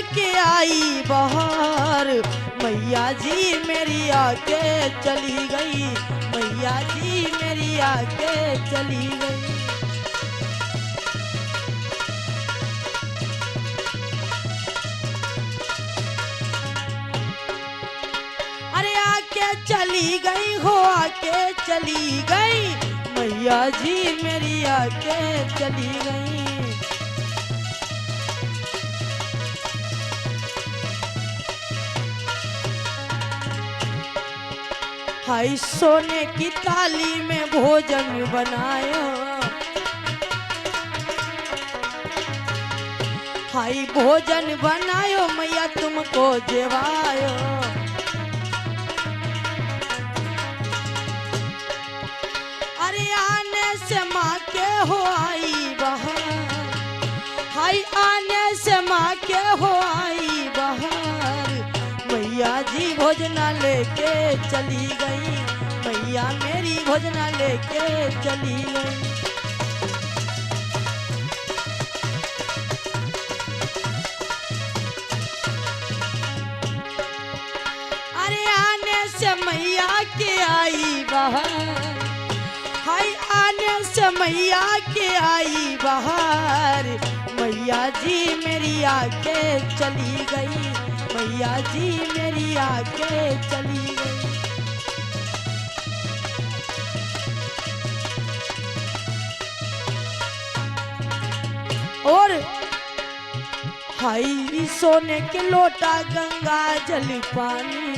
के आई बाहर, मैया जी मेरी आके चली गई, मैया जी मेरी आके चली गई। अरे आके चली गई हो, आके चली गई, मैया जी मेरी आके चली गई। हाय सोने की थाली में भोजन बनायो, हाय भोजन बनायो मैया तुमको जेवायो। अरे आने से माँ के हो आई बहार, हाय आने से माँ के हो आई बहार, मैया जी भोजना लेके चली गई, मैया मेरी भोजना लेके चली गई। अरे आने से मैया के आई बहार, हाय आने से मैया के आई बहार, मैया जी मेरी आके चली गई, मैया जी मेरी आके चली गई। और हाय सोने के लोटा गंगा जल पानी,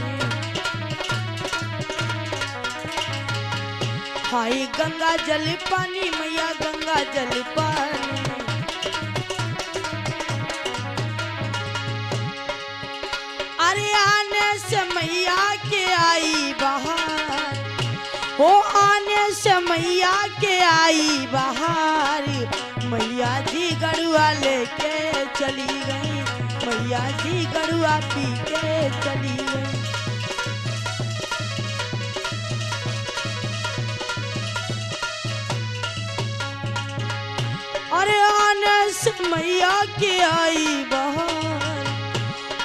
हाय गंगा जल पानी मैया गंगा जल पानी। अरे आने से मैया के आई बहार, हो आने से मैया के आई बहार, मैया जी गरुआ लेके चली गई, मैया जी गरुआ पी के चली गई। अरे आने से मैया के आई बहार,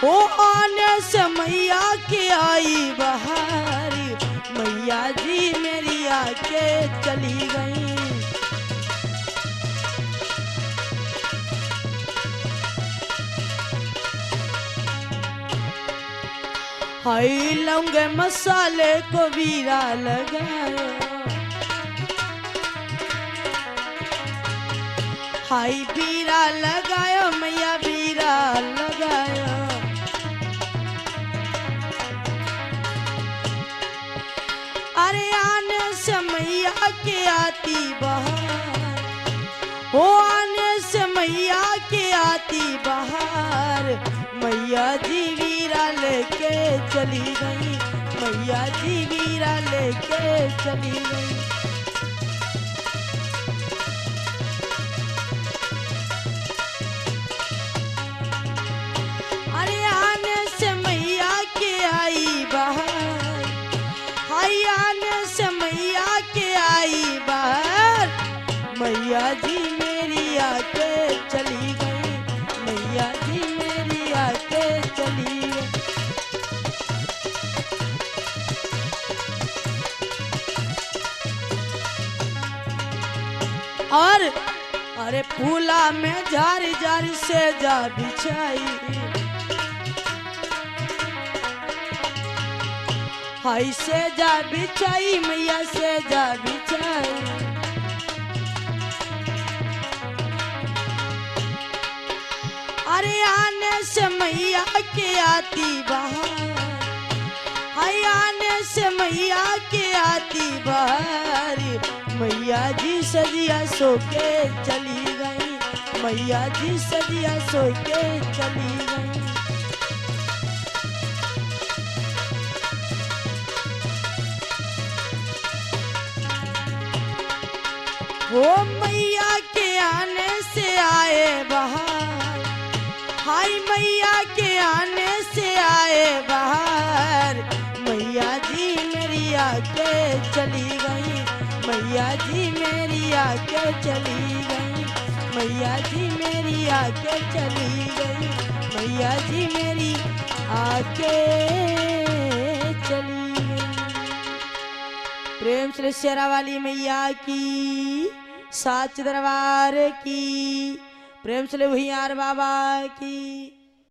ओ आने से मैया के आई बहार, मैया जी मेरी आके चली गई। हाय लौंग मसाले को बीरा लगायो, हाय बीरा लगायो मैया बीरा लगायो। अरे आने से मैया के आती बहार, हो आने से मैया के आती बहार, मैया जी वीरा लेके चली गई, मैया जी वीरा लेके चली गई। अरे आने से मैया के आई बहार, हाय आने से मैया के आई बहार, मैया जी मेरी आके चली गई, मैया जी मेरी आके चली गई। और अरे फूला में जार जार से जा बिछाई, हाय से जा बिछाई मैया से जा बिछाई। अरे आने से मैया के आती बहार, हाय आने से मैया के आती बहार, मैया जी सजिया सो के चली गई, मैया जी सजिया सो के चली गई। वो मैया के आने से आए बहार, हाय मैया के आने से आए बहार, मैया जी मेरी आके चली गई, मैया जी मेरी आके चली गई। मैया जी मेरी आके चली गई, मैया जी मेरी आके चली गई। प्रेम से शेरा वाली मैया की, साच दरबार की, प्रेम से भैयार बाबा की।